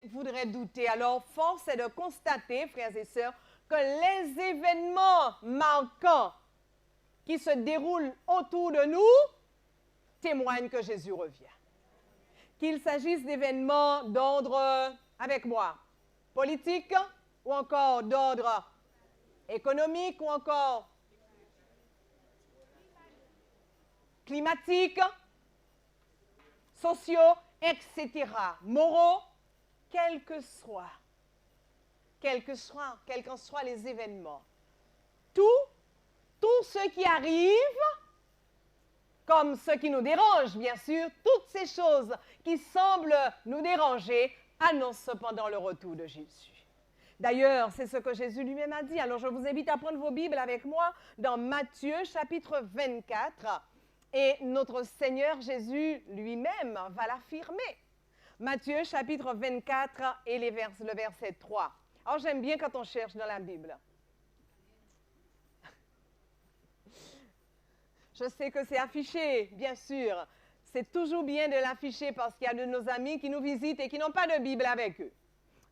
voudrait douter. Alors, force est de constater, frères et sœurs, que les événements marquants qui se déroulent autour de nous témoignent que Jésus revient. Qu'il s'agisse d'événements d'ordre, avec moi, politique, ou encore d'ordre économique, ou encore climatique, sociaux, etc., moraux, quels qu'en soient les événements. Tout ce qui arrive, comme ce qui nous dérange, bien sûr, toutes ces choses qui semblent nous déranger, annoncent cependant le retour de Jésus. D'ailleurs, c'est ce que Jésus lui-même a dit. Alors, je vous invite à prendre vos Bibles avec moi dans Matthieu, chapitre 24. Et notre Seigneur Jésus lui-même va l'affirmer. Matthieu, chapitre 24 et le verset 3. Alors, j'aime bien quand on cherche dans la Bible. Je sais que c'est affiché, bien sûr. C'est toujours bien de l'afficher parce qu'il y a de nos amis qui nous visitent et qui n'ont pas de Bible avec eux.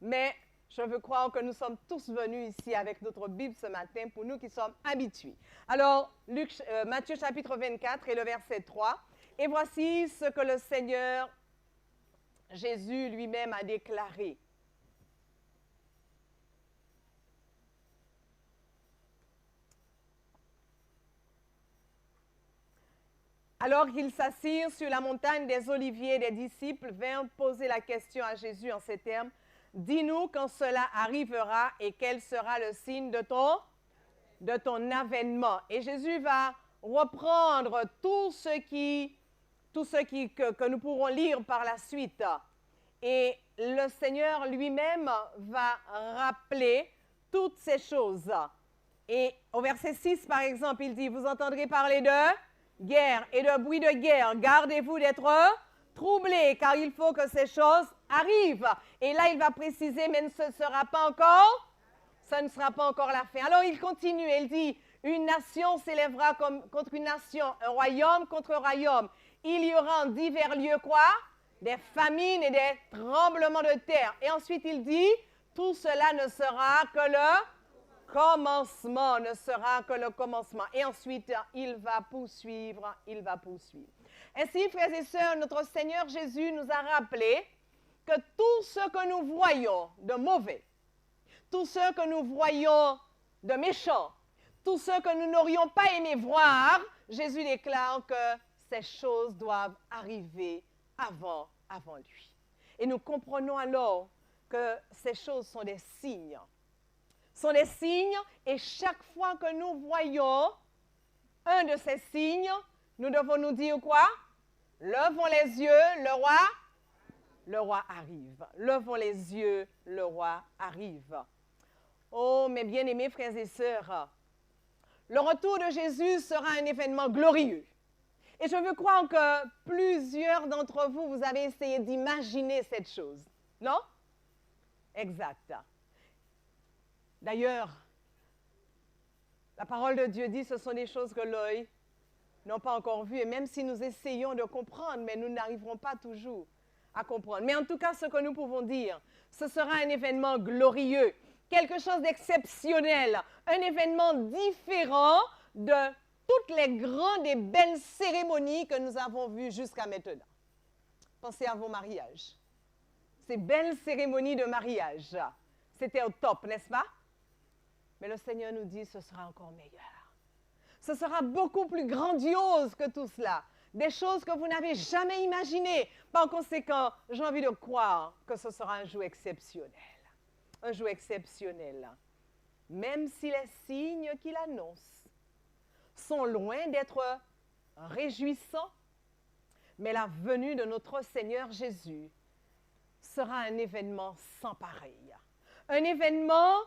Mais je veux croire que nous sommes tous venus ici avec notre Bible ce matin pour nous qui sommes habitués. Alors, Matthieu chapitre 24 et le verset 3. Et voici ce que le Seigneur Jésus lui-même a déclaré. Alors qu'ils s'assirent sur la montagne des Oliviers, les disciples vinrent poser la question à Jésus en ces termes. Dis-nous quand cela arrivera et quel sera le signe de ton avènement. Et Jésus va reprendre tout ce que nous pourrons lire par la suite. Et le Seigneur lui-même va rappeler toutes ces choses. Et au verset 6, par exemple, il dit, vous entendrez parler de guerre et de bruit de guerre. Gardez-vous d'être troublés, car il faut que ces choses arrivent. Et là, il va préciser, mais ce ne sera pas encore la fin. Alors, il continue, il dit, une nation s'élèvera contre une nation, un royaume contre un royaume. Il y aura en divers lieux quoi? Des famines et des tremblements de terre. Et ensuite, il dit, tout cela ne sera que le commencement, ne sera que le commencement. Et ensuite, il va poursuivre. Ainsi, frères et sœurs, notre Seigneur Jésus nous a rappelé que tout ce que nous voyons de mauvais, tout ce que nous voyons de méchant, tout ce que nous n'aurions pas aimé voir, Jésus déclare que ces choses doivent arriver avant lui. Et nous comprenons alors que ces choses sont des signes. Et chaque fois que nous voyons un de ces signes, nous devons nous dire quoi? Levons les yeux, le roi arrive. Levons les yeux, le roi arrive. Oh, mes bien-aimés frères et sœurs, le retour de Jésus sera un événement glorieux. Et je veux croire que plusieurs d'entre vous, vous avez essayé d'imaginer cette chose. Non? Exact. D'ailleurs, la parole de Dieu dit, ce sont des choses que l'œil n'a pas encore vues. Et même si nous essayons de comprendre, mais nous n'arriverons pas toujours à comprendre. Mais en tout cas, ce que nous pouvons dire, ce sera un événement glorieux, quelque chose d'exceptionnel, un événement différent de toutes les grandes et belles cérémonies que nous avons vues jusqu'à maintenant. Pensez à vos mariages. Ces belles cérémonies de mariage, c'était au top, n'est-ce pas? Mais le Seigneur nous dit, ce sera encore meilleur. Ce sera beaucoup plus grandiose que tout cela. Des choses que vous n'avez jamais imaginées. Par conséquent, j'ai envie de croire que ce sera un jour exceptionnel. Un jour exceptionnel. Même si les signes qu'il annonce sont loin d'être réjouissants, mais la venue de notre Seigneur Jésus sera un événement sans pareil. Un événement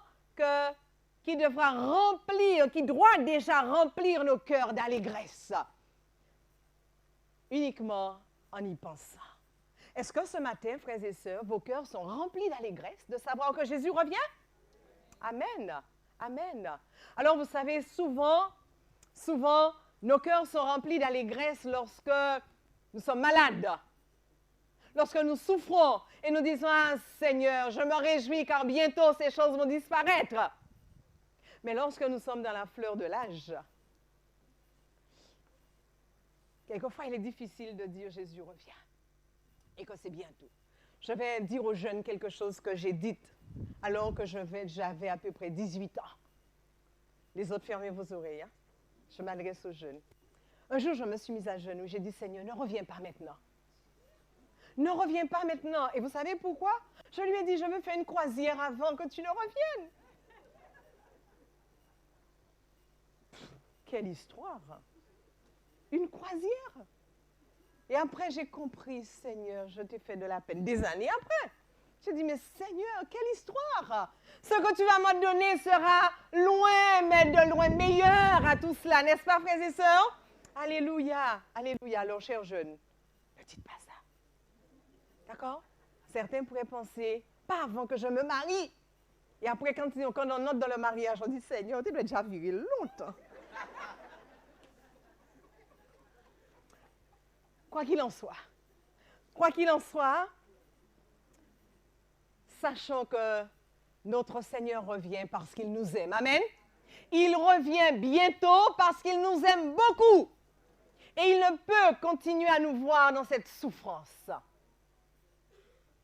qui doit déjà remplir nos cœurs d'allégresse, uniquement en y pensant. Est-ce que ce matin, frères et sœurs, vos cœurs sont remplis d'allégresse de savoir que Jésus revient? Amen. Amen. Alors, vous savez, souvent, nos cœurs sont remplis d'allégresse lorsque nous sommes malades, lorsque nous souffrons et nous disons, ah Seigneur, je me réjouis car bientôt ces choses vont disparaître. Mais lorsque nous sommes dans la fleur de l'âge, quelquefois il est difficile de dire Jésus revient et que c'est bientôt. Je vais dire aux jeunes quelque chose que j'ai dit alors que j'avais à peu près 18 ans. Les autres, fermez vos oreilles. Hein? Je m'adresse aux jeunes. Un jour, je me suis mise à genoux. J'ai dit, Seigneur, ne reviens pas maintenant. Ne reviens pas maintenant. Et vous savez pourquoi? Je lui ai dit, je veux faire une croisière avant que tu ne reviennes. Quelle histoire! Une croisière! Et après, j'ai compris, Seigneur, je t'ai fait de la peine. Des années après, j'ai dit, mais Seigneur, quelle histoire! Ce que tu vas me donner sera loin, mais de loin meilleur à tout cela, n'est-ce pas, frères et sœurs? Alléluia, alléluia. Alors, chers jeunes, ne dites pas ça. D'accord? Certains pourraient penser, pas avant que je me marie. Et après, quand on note dans le mariage, on dit, Seigneur, tu dois déjà vivre longtemps. Quoi qu'il en soit, sachons que notre Seigneur revient parce qu'il nous aime. Amen. Il revient bientôt parce qu'il nous aime beaucoup. Et il ne peut continuer à nous voir dans cette souffrance.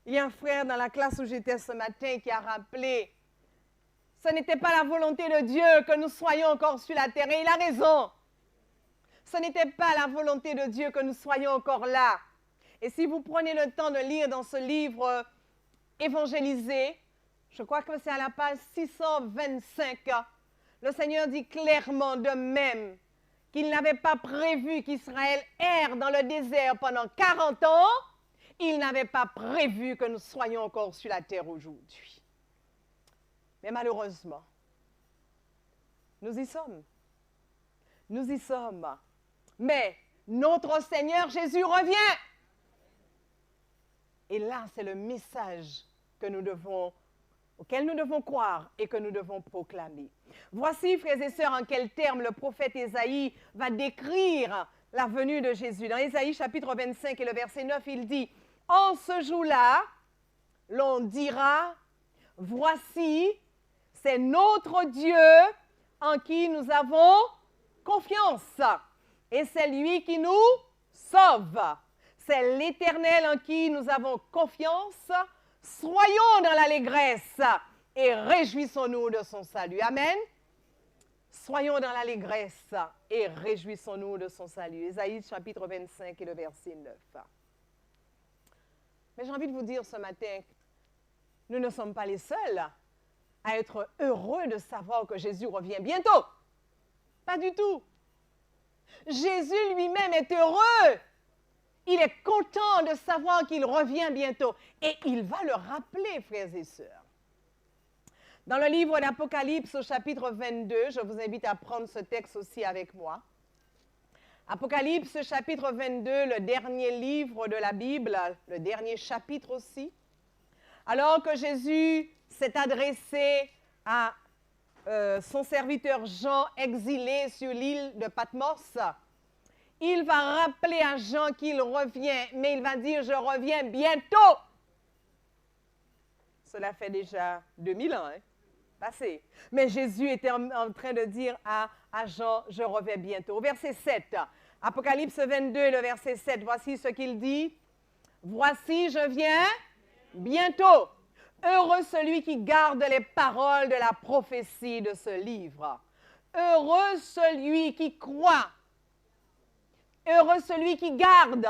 Il y a un frère dans la classe où j'étais ce matin qui a rappelé, ce n'était pas la volonté de Dieu que nous soyons encore sur la terre. Et il a raison. Ce n'était pas la volonté de Dieu que nous soyons encore là. Et si vous prenez le temps de lire dans ce livre Évangélisé, je crois que c'est à la page 625, le Seigneur dit clairement de même qu'il n'avait pas prévu qu'Israël erre dans le désert pendant 40 ans, il n'avait pas prévu que nous soyons encore sur la terre aujourd'hui. Mais malheureusement, nous y sommes. Nous y sommes. Mais notre Seigneur Jésus revient. Et là, c'est le message auquel nous devons croire et que nous devons proclamer. Voici, frères et sœurs, en quels termes le prophète Ésaïe va décrire la venue de Jésus. Dans Ésaïe chapitre 25 et le verset 9, il dit, « En ce jour-là, l'on dira, voici, c'est notre Dieu en qui nous avons confiance. Et c'est lui qui nous sauve. C'est l'Éternel en qui nous avons confiance. Soyons dans l'allégresse et réjouissons-nous de son salut. » Amen. Soyons dans l'allégresse et réjouissons-nous de son salut. Ésaïe chapitre 25 et le verset 9. Mais j'ai envie de vous dire ce matin, nous ne sommes pas les seuls à être heureux de savoir que Jésus revient bientôt. Pas du tout. Jésus lui-même est heureux. Il est content de savoir qu'il revient bientôt. Et il va le rappeler, frères et sœurs. Dans le livre d'Apocalypse au chapitre 22, je vous invite à prendre ce texte aussi avec moi. Apocalypse chapitre 22, le dernier livre de la Bible, le dernier chapitre aussi. Alors que Jésus s'est adressé à son serviteur Jean exilé sur l'île de Patmos, il va rappeler à Jean qu'il revient, mais il va dire « Je reviens bientôt ». Cela fait déjà 2000 ans, passé. Mais Jésus était en train de dire à Jean « Je reviens bientôt ». Au verset 7, Apocalypse 22, le verset 7, voici ce qu'il dit « Voici, je viens bientôt. Heureux celui qui garde les paroles de la prophétie de ce livre. Heureux celui qui croit. Heureux celui qui garde.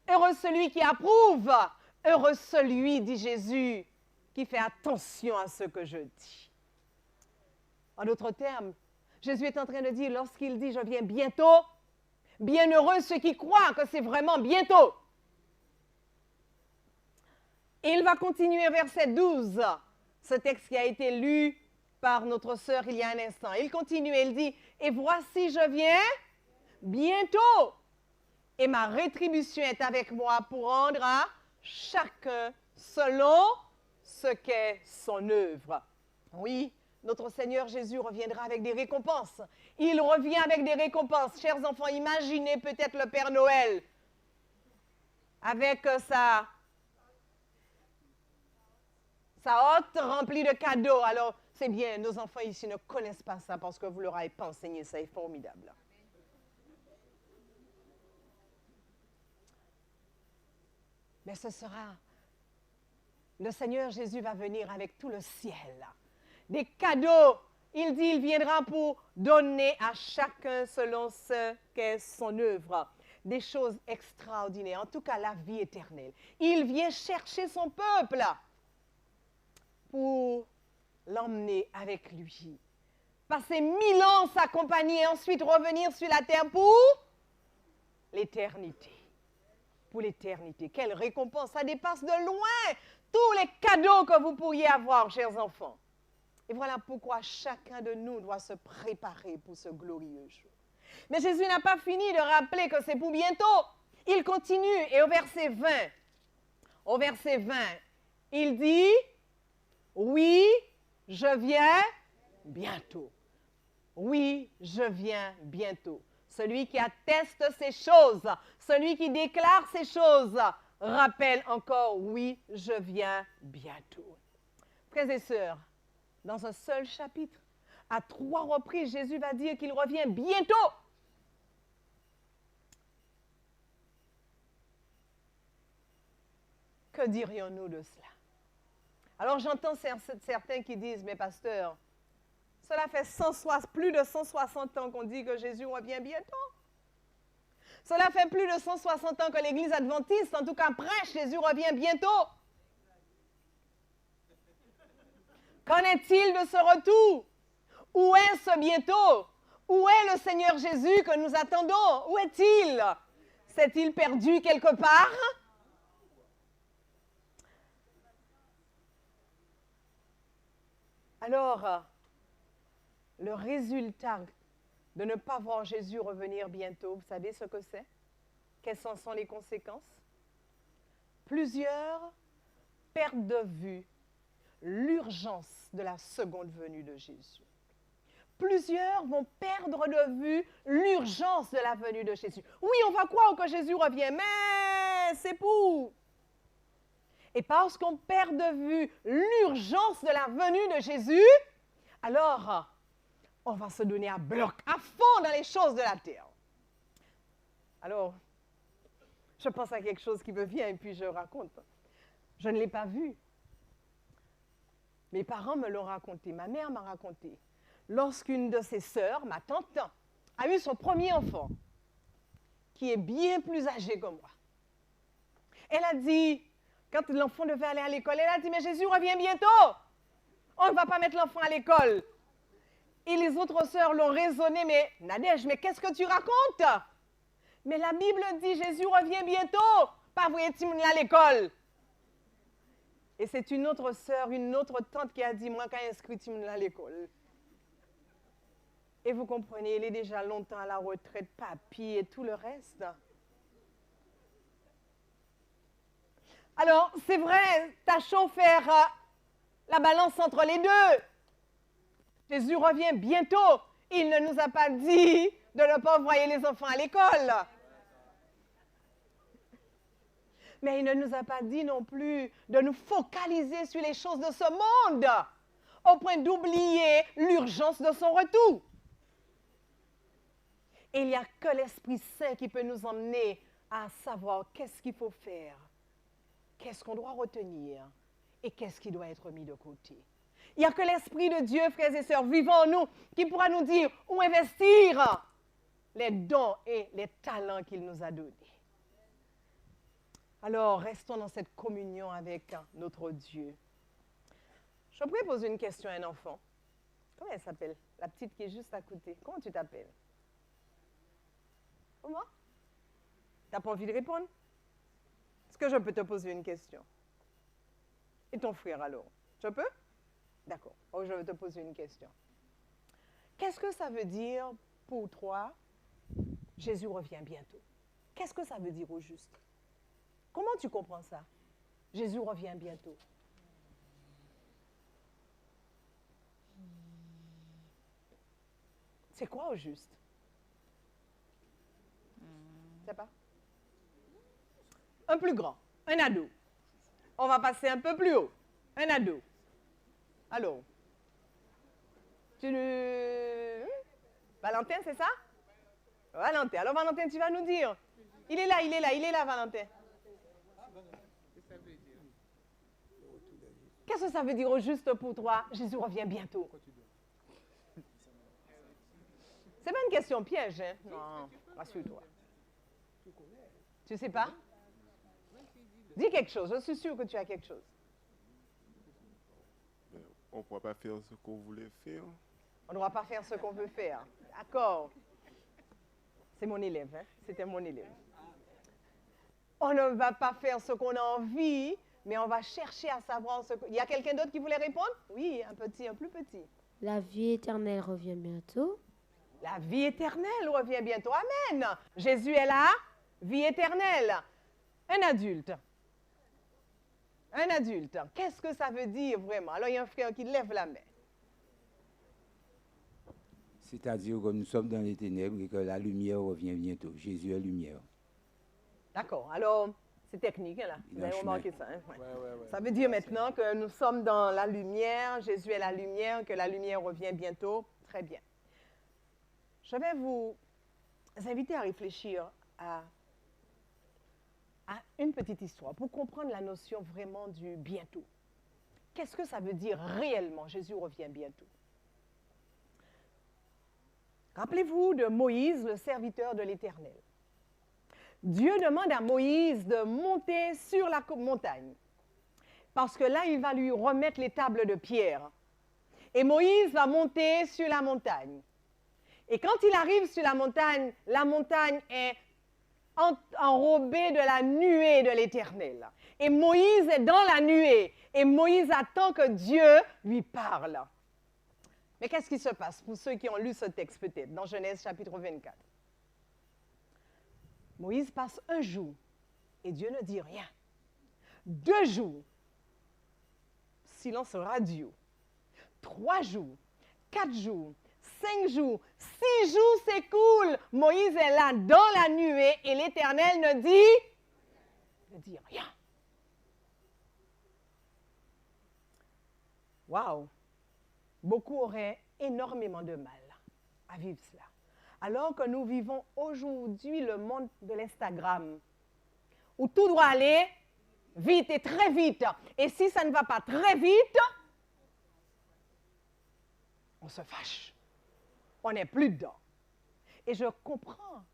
Heureux celui qui approuve. Heureux celui, dit Jésus, qui fait attention à ce que je dis. » En d'autres termes, Jésus est en train de dire, lorsqu'il dit « Je viens bientôt », bienheureux ceux qui croient que c'est vraiment bientôt. Et il va continuer verset 12, ce texte qui a été lu par notre sœur il y a un instant. Il continue, il dit, « Et voici, je viens bientôt, et ma rétribution est avec moi pour rendre à chacun selon ce qu'est son œuvre. » Oui, notre Seigneur Jésus reviendra avec des récompenses. Il revient avec des récompenses. Chers enfants, imaginez peut-être le Père Noël avec sa sa hotte remplie de cadeaux. Alors, c'est bien, nos enfants ici ne connaissent pas ça parce que vous leur avez pas enseigné ça, c'est formidable. Mais ce sera, le Seigneur Jésus va venir avec tout le ciel. Des cadeaux, il dit, il viendra pour donner à chacun selon ce qu'est son œuvre. Des choses extraordinaires, en tout cas la vie éternelle. Il vient chercher son peuple pour l'emmener avec lui. Passer 1000 ans s'accompagner et ensuite revenir sur la terre pour l'éternité. Pour l'éternité. Quelle récompense! Ça dépasse de loin tous les cadeaux que vous pourriez avoir, chers enfants. Et voilà pourquoi chacun de nous doit se préparer pour ce glorieux jour. Mais Jésus n'a pas fini de rappeler que c'est pour bientôt. Il continue et au verset 20, il dit, oui, je viens bientôt. Oui, je viens bientôt. Celui qui atteste ces choses, celui qui déclare ces choses, rappelle encore, oui, je viens bientôt. Frères et sœurs, dans un seul chapitre, à 3 reprises, Jésus va dire qu'il revient bientôt. Que dirions-nous de cela? Alors j'entends certains qui disent, mais pasteur, cela fait plus de 160 ans qu'on dit que Jésus revient bientôt. Cela fait plus de 160 ans que l'Église adventiste, en tout cas prêche, Jésus revient bientôt. Qu'en est-il de ce retour? Où est ce bientôt? Où est le Seigneur Jésus que nous attendons? Où est-il? S'est-il perdu quelque part? Alors, le résultat de ne pas voir Jésus revenir bientôt, vous savez ce que c'est? Quelles en sont les conséquences? Plusieurs perdent de vue l'urgence de la seconde venue de Jésus. Plusieurs vont perdre de vue l'urgence de la venue de Jésus. Oui, on va croire que Jésus revient, mais c'est pour. Et parce qu'on perd de vue l'urgence de la venue de Jésus, alors on va se donner à bloc, à fond dans les choses de la terre. Alors, je pense à quelque chose qui me vient et puis je raconte. Je ne l'ai pas vu. Mes parents me l'ont raconté, ma mère m'a raconté. Lorsqu'une de ses sœurs, ma tante, a eu son premier enfant, qui est bien plus âgé que moi. Elle a dit, quand l'enfant devait aller à l'école, elle a dit, mais Jésus revient bientôt. On ne va pas mettre l'enfant à l'école. Et les autres sœurs l'ont raisonné, mais Nadège, mais qu'est-ce que tu racontes? Mais la Bible dit, Jésus revient bientôt. Pas voyez-tu à l'école. Et c'est une autre sœur, une autre tante qui a dit, moi, quand inscrit à l'école. Et vous comprenez, il est déjà longtemps à la retraite, papy et tout le reste. Alors, c'est vrai, tâchons faire la balance entre les deux. Jésus revient bientôt. Il ne nous a pas dit de ne pas envoyer les enfants à l'école. Mais il ne nous a pas dit non plus de nous focaliser sur les choses de ce monde, au point d'oublier l'urgence de son retour. Et il n'y a que l'Esprit Saint qui peut nous emmener à savoir qu'est-ce qu'il faut faire, qu'est-ce qu'on doit retenir et qu'est-ce qui doit être mis de côté. Il n'y a que l'Esprit de Dieu, frères et sœurs, vivant en nous, qui pourra nous dire où investir les dons et les talents qu'il nous a donnés. Alors, restons dans cette communion avec notre Dieu. Je pourrais poser une question à un enfant. Comment elle s'appelle? La petite qui est juste à côté. Comment tu t'appelles? Comment? Tu n'as pas envie de répondre? Est-ce que je peux te poser une question? Et ton frère alors? Je peux? D'accord. Oh, je vais te poser une question. Qu'est-ce que ça veut dire pour toi, Jésus revient bientôt? Qu'est-ce que ça veut dire au juste? Comment tu comprends ça? Jésus revient bientôt. C'est quoi au juste? Je sais pas. Un plus grand, un ado. On va passer un peu plus haut, un ado. Allô? Valentin, c'est ça? Valentin. Alors, Valentin, tu vas nous dire. Il est là, Valentin. Qu'est-ce que ça veut dire au juste pour toi? Jésus revient bientôt. C'est pas une question piège, hein? Non, rassure-toi. Tu sais pas? Dis quelque chose, je suis sûr que tu as quelque chose. On ne pourra pas faire ce qu'on voulait faire. On ne doit pas faire ce qu'on veut faire. D'accord. C'est mon élève, hein? C'était mon élève. On ne va pas faire ce qu'on a envie, mais on va chercher à savoir ce que... Il y a quelqu'un d'autre qui voulait répondre? Oui, un plus petit. La vie éternelle revient bientôt. La vie éternelle revient bientôt. Amen. Jésus est là, vie éternelle. Un adulte. Un adulte. Qu'est-ce que ça veut dire vraiment? Alors, il y a un frère qui lève la main. C'est-à-dire que nous sommes dans les ténèbres et que la lumière revient bientôt. Jésus est lumière. D'accord. Alors, c'est technique, hein, là. Il Vous a avez un remarqué chemin. ça, hein? Ouais. Ouais. Ça veut dire maintenant que nous sommes dans la lumière, Jésus est la lumière, que la lumière revient bientôt. Très bien. Je vais vous inviter à réfléchir à une petite histoire pour comprendre la notion vraiment du bientôt. Qu'est-ce que ça veut dire réellement, Jésus revient bientôt? Rappelez-vous de Moïse, le serviteur de l'Éternel. Dieu demande à Moïse de monter sur la montagne, parce que là, il va lui remettre les tables de pierre. Et Moïse va monter sur la montagne. Et quand il arrive sur la montagne est enrobée de la nuée de l'Éternel. Et Moïse est dans la nuée. Et Moïse attend que Dieu lui parle. Mais qu'est-ce qui se passe pour ceux qui ont lu ce texte peut-être, dans Genèse chapitre 24? Moïse passe un jour et Dieu ne dit rien. 2 jours, silence radio. 3 jours, 4 jours, 5 jours, 6 jours s'écoulent. Moïse est là dans la nuée et l'Éternel ne dit rien. Waouh! Beaucoup auraient énormément de mal à vivre cela. Alors que nous vivons aujourd'hui le monde de l'Instagram, où tout doit aller vite et très vite. Et si ça ne va pas très vite, on se fâche. On n'est plus dedans. Et je comprends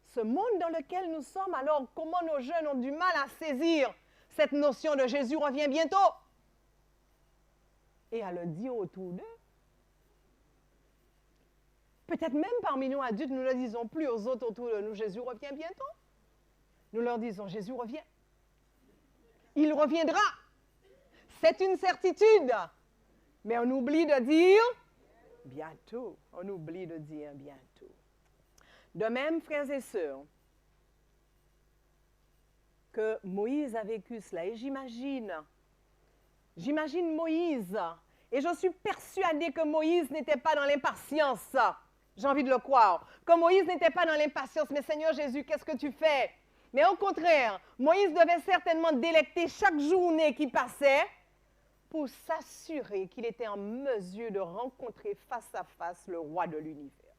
ce monde dans lequel nous sommes, alors comment nos jeunes ont du mal à saisir cette notion de Jésus revient bientôt. Et à le dire autour d'eux. Peut-être même parmi nous adultes, nous ne le disons plus aux autres autour de nous, Jésus revient bientôt. Nous leur disons, Jésus revient. Il reviendra. C'est une certitude. Mais on oublie de dire bientôt. On oublie de dire bientôt. De même, frères et sœurs, que Moïse a vécu cela. Et j'imagine Moïse. Et je suis persuadée que Moïse n'était pas dans l'impatience. J'ai envie de le croire. Que Moïse n'était pas dans l'impatience. Mais Seigneur Jésus, qu'est-ce que tu fais? Mais au contraire, Moïse devait certainement délecter chaque journée qui passait pour s'assurer qu'il était en mesure de rencontrer face à face le roi de l'univers.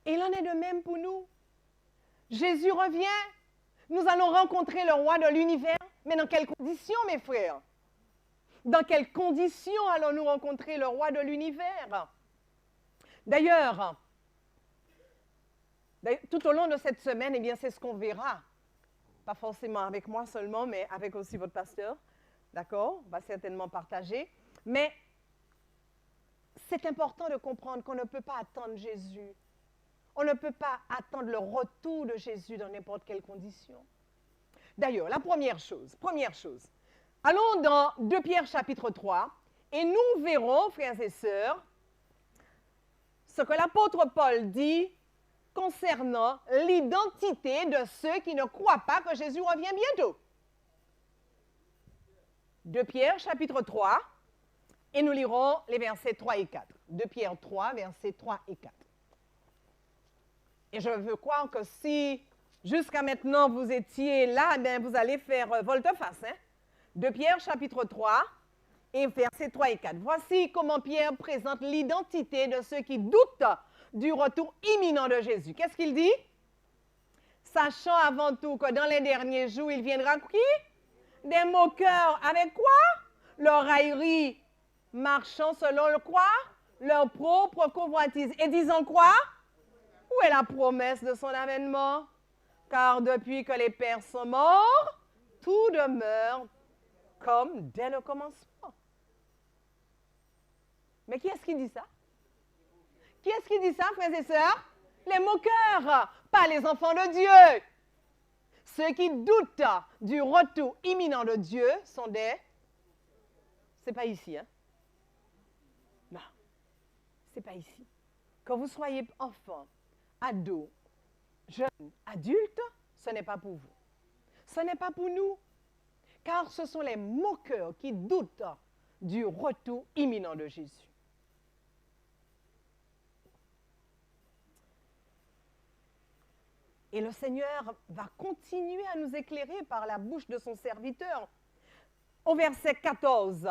Et il en est de même pour nous. Jésus revient. Nous allons rencontrer le roi de l'univers. Mais dans quelles conditions, mes frères? Dans quelles conditions allons-nous rencontrer le roi de l'univers? D'ailleurs, tout au long de cette semaine, eh bien, c'est ce qu'on verra. Pas forcément avec moi seulement, mais avec aussi votre pasteur. D'accord? On va certainement partager. Mais c'est important de comprendre qu'on ne peut pas attendre Jésus. On ne peut pas attendre le retour de Jésus dans n'importe quelle condition. D'ailleurs, la première chose, allons dans 2 Pierre chapitre 3 et nous verrons, frères et sœurs, ce que l'apôtre Paul dit concernant l'identité de ceux qui ne croient pas que Jésus revient bientôt. 2 Pierre chapitre 3 et nous lirons les versets 3 et 4. 2 Pierre 3, versets 3 et 4. Et je veux croire que si jusqu'à maintenant vous étiez là, bien vous allez faire volte-face. Hein? 2 Pierre chapitre 3 et versets 3 et 4. Voici comment Pierre présente l'identité de ceux qui doutent du retour imminent de Jésus. Qu'est-ce qu'il dit? Sachant avant tout que dans les derniers jours, il viendra qui? Des moqueurs. Avec quoi? Leur raillerie, marchant selon le quoi? Leur propre convoitise. Et disant quoi? Où est la promesse de son avènement? Car depuis que les pères sont morts, tout demeure comme dès le commencement. Mais qui est-ce qui dit ça? Qui est-ce qui dit ça, frères et sœurs? Les moqueurs, pas les enfants de Dieu. Ceux qui doutent du retour imminent de Dieu sont des... C'est pas ici, hein? Non, c'est pas ici. Que vous soyez enfant, ado, jeune, adulte, ce n'est pas pour vous. Ce n'est pas pour nous. Car ce sont les moqueurs qui doutent du retour imminent de Jésus. Et le Seigneur va continuer à nous éclairer par la bouche de son serviteur. Au verset 14,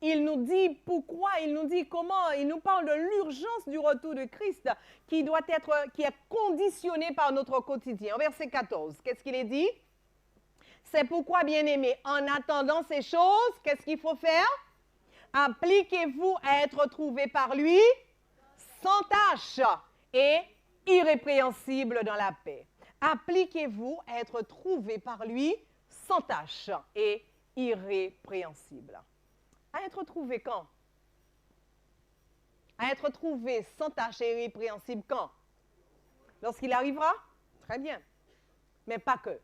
il nous dit pourquoi, il nous dit comment, il nous parle de l'urgence du retour de Christ qui est conditionné par notre quotidien. Au verset 14, qu'est-ce qu'il est dit? C'est pourquoi, bien-aimés, en attendant ces choses, qu'est-ce qu'il faut faire? Appliquez-vous à être trouvés par lui sans tâche et irrépréhensible dans la paix. Appliquez-vous à être trouvés par lui sans tâche et irrépréhensible. À être trouvé quand? À être trouvé sans tâche et irrépréhensible quand? Lorsqu'il arrivera? Très bien. Mais pas que.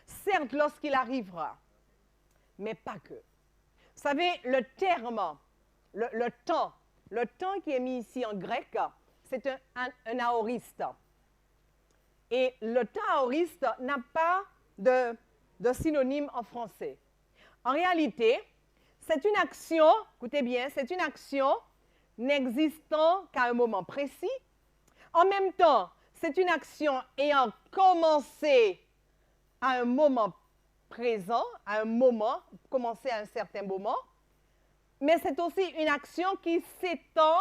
Certes, lorsqu'il arrivera, mais pas que. Vous savez, le terme, le temps qui est mis ici en grec, c'est un aoriste. Et le temps aoriste n'a pas de synonyme en français. En réalité, c'est une action, écoutez bien, c'est une action n'existant qu'à un moment précis. En même temps, c'est une action ayant commencé à un moment présent, à un moment, commencé à un certain moment, mais c'est aussi une action qui s'étend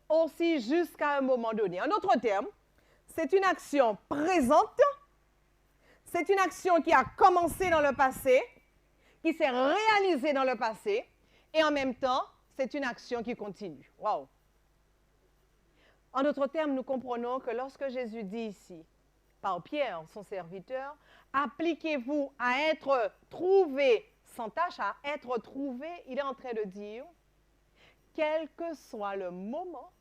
aussi jusqu'à un moment donné. En d'autres termes, c'est une action présente, c'est une action qui a commencé dans le passé, qui s'est réalisée dans le passé, et en même temps, c'est une action qui continue. Wow! En d'autres termes, nous comprenons que lorsque Jésus dit ici, par Pierre, son serviteur, appliquez-vous à être trouvé sans tâche, à être trouvé, il est en train de dire, quel que soit le moment,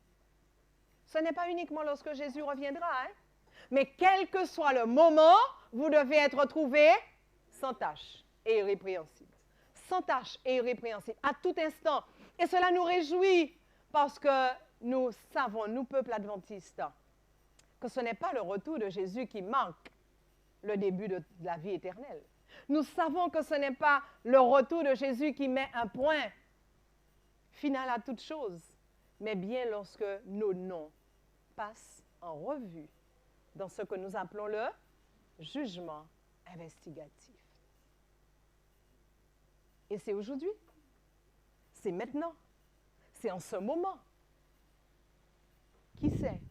ce n'est pas uniquement lorsque Jésus reviendra, hein, mais quel que soit le moment, vous devez être trouvé sans tâche et irrépréhensible. Sans tâche et irrépréhensible, à tout instant. Et cela nous réjouit parce que nous savons, nous, peuple adventiste, que ce n'est pas le retour de Jésus qui marque le début de la vie éternelle. Nous savons que ce n'est pas le retour de Jésus qui met un point final à toute chose, mais bien lorsque nos noms passent en revue dans ce que nous appelons le jugement investigatif. Et c'est aujourd'hui, c'est maintenant, c'est en ce moment. Qui sait?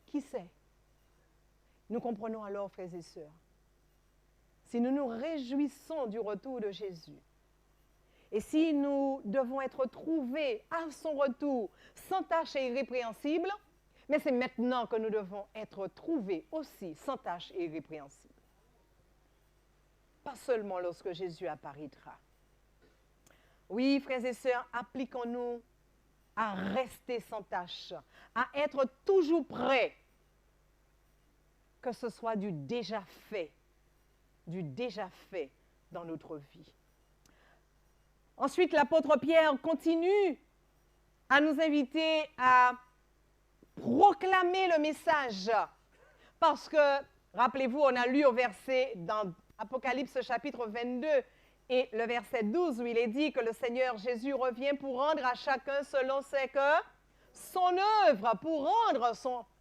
Qui sait? Nous comprenons alors, frères et sœurs, si nous nous réjouissons du retour de Jésus, et si nous devons être trouvés à son retour sans tâche et irrépréhensible, mais c'est maintenant que nous devons être trouvés aussi sans tâche et irrépréhensible. Pas seulement lorsque Jésus apparaîtra. Oui, frères et sœurs, appliquons-nous à rester sans tâche, à être toujours prêts, que ce soit du déjà fait dans notre vie. Ensuite, l'apôtre Pierre continue à nous inviter à proclamer le message. Parce que, rappelez-vous, on a lu au verset dans Apocalypse chapitre 22 et le verset 12 où il est dit que le Seigneur Jésus revient pour rendre à chacun selon son œuvre, pour rendre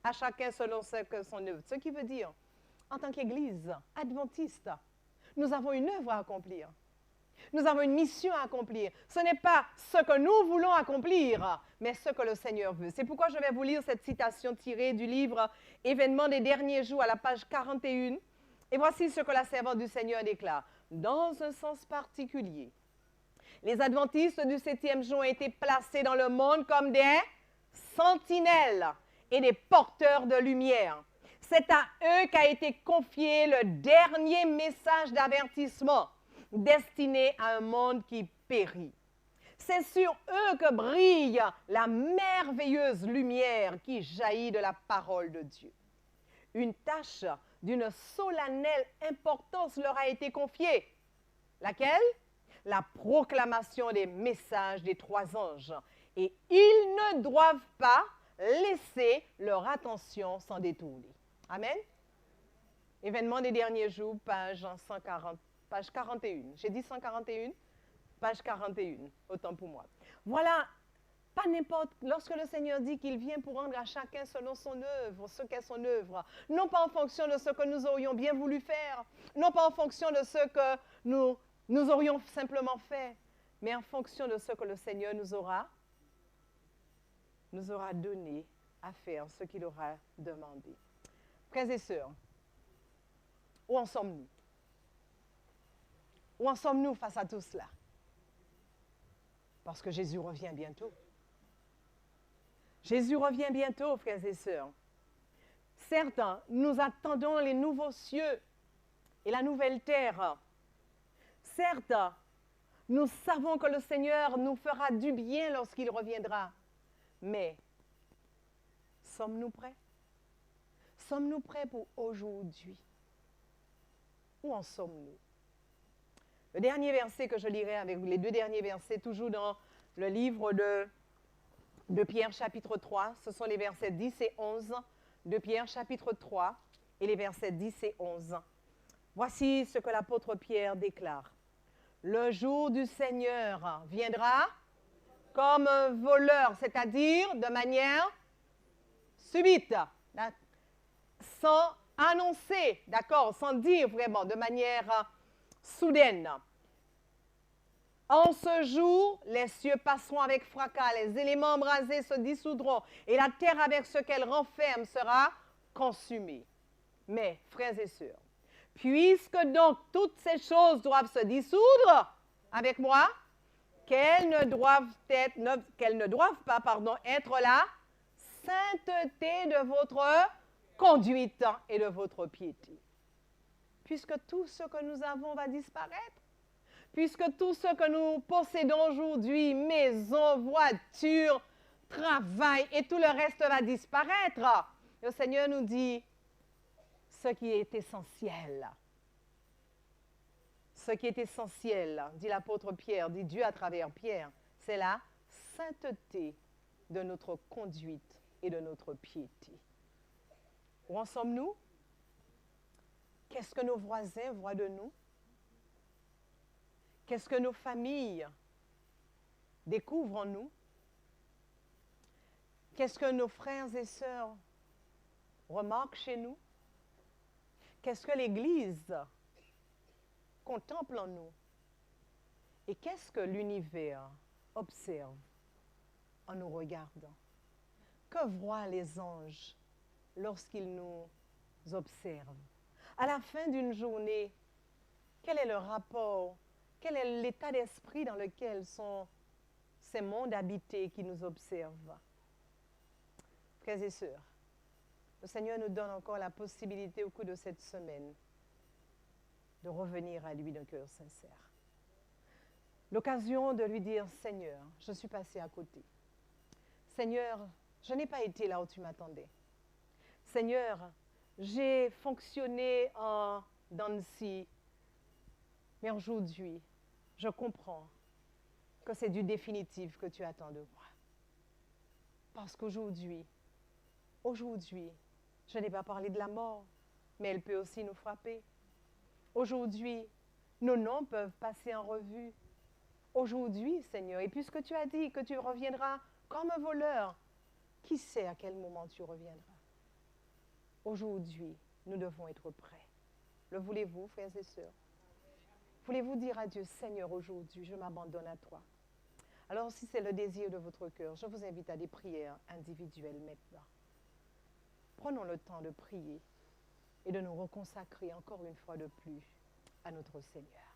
à chacun selon son œuvre. Ce qui veut dire en tant qu'Église adventiste, nous avons une œuvre à accomplir. Nous avons une mission à accomplir. Ce n'est pas ce que nous voulons accomplir, mais ce que le Seigneur veut. C'est pourquoi je vais vous lire cette citation tirée du livre « Événements des derniers jours » à la page 41. Et voici ce que la servante du Seigneur déclare. Dans un sens particulier, les adventistes du 7e jour ont été placés dans le monde comme des sentinelles et des porteurs de lumière. C'est à eux qu'a été confié le dernier message d'avertissement destiné à un monde qui périt. C'est sur eux que brille la merveilleuse lumière qui jaillit de la parole de Dieu. Une tâche d'une solennelle importance leur a été confiée. Laquelle? La proclamation des messages des 3 anges. Et ils ne doivent pas laisser leur attention s'en détourner. Amen. Événements des derniers jours, page 41. J'ai dit 141? Page 41, autant pour moi. Voilà, pas n'importe, lorsque le Seigneur dit qu'il vient pour rendre à chacun selon son œuvre, ce qu'est son œuvre, non pas en fonction de ce que nous aurions bien voulu faire, non pas en fonction de ce que nous aurions simplement fait, mais en fonction de ce que le Seigneur nous aura donné à faire, ce qu'il aura demandé. Frères et sœurs, où en sommes-nous? Où en sommes-nous face à tout cela? Parce que Jésus revient bientôt. Jésus revient bientôt, frères et sœurs. Certes, nous attendons les nouveaux cieux et la nouvelle terre. Certes, nous savons que le Seigneur nous fera du bien lorsqu'il reviendra. Mais, sommes-nous prêts? Sommes-nous prêts pour aujourd'hui? Où en sommes-nous? Le dernier verset que je lirai avec vous, les 2 derniers versets, toujours dans le livre de Pierre chapitre 3, ce sont les versets 10 et 11 de Pierre chapitre 3 et les versets 10 et 11. Voici ce que l'apôtre Pierre déclare. Le jour du Seigneur viendra comme un voleur, c'est-à-dire de manière subite, sans annoncer, d'accord, sans dire vraiment, de manière soudaine. En ce jour, les cieux passeront avec fracas, les éléments embrasés se dissoudront, et la terre avec ce qu'elle renferme sera consumée. Mais, frères et sœurs, puisque donc toutes ces choses doivent se dissoudre, avec moi, qu'elles ne doivent pas être la sainteté de votre conduite et de votre piété. Puisque tout ce que nous avons va disparaître, puisque tout ce que nous possédons aujourd'hui, maison, voiture, travail et tout le reste va disparaître, le Seigneur nous dit ce qui est essentiel. Ce qui est essentiel, dit l'apôtre Pierre, dit Dieu à travers Pierre, c'est la sainteté de notre conduite et de notre piété. Où en sommes-nous? Qu'est-ce que nos voisins voient de nous? Qu'est-ce que nos familles découvrent en nous? Qu'est-ce que nos frères et sœurs remarquent chez nous? Qu'est-ce que l'Église contemple en nous? Et qu'est-ce que l'univers observe en nous regardant? Que voient les anges lorsqu'ils nous observent? À la fin d'une journée, quel est le rapport, quel est l'état d'esprit dans lequel sont ces mondes habités qui nous observent? Frères et sœurs, le Seigneur nous donne encore la possibilité au cours de cette semaine de revenir à lui d'un cœur sincère. L'occasion de lui dire, Seigneur, je suis passé à côté. Seigneur, je n'ai pas été là où tu m'attendais. Seigneur, j'ai fonctionné en dents de scie, mais aujourd'hui, je comprends que c'est du définitif que tu attends de moi. Parce qu'aujourd'hui, je n'ai pas parlé de la mort, mais elle peut aussi nous frapper. Aujourd'hui, nos noms peuvent passer en revue. Aujourd'hui, Seigneur, et puisque tu as dit que tu reviendras comme un voleur, qui sait à quel moment tu reviendras? Aujourd'hui, nous devons être prêts. Le voulez-vous, frères et sœurs? Voulez-vous dire à Dieu, Seigneur, aujourd'hui, je m'abandonne à toi? Alors, si c'est le désir de votre cœur, je vous invite à des prières individuelles maintenant. Prenons le temps de prier et de nous reconsacrer encore une fois de plus à notre Seigneur.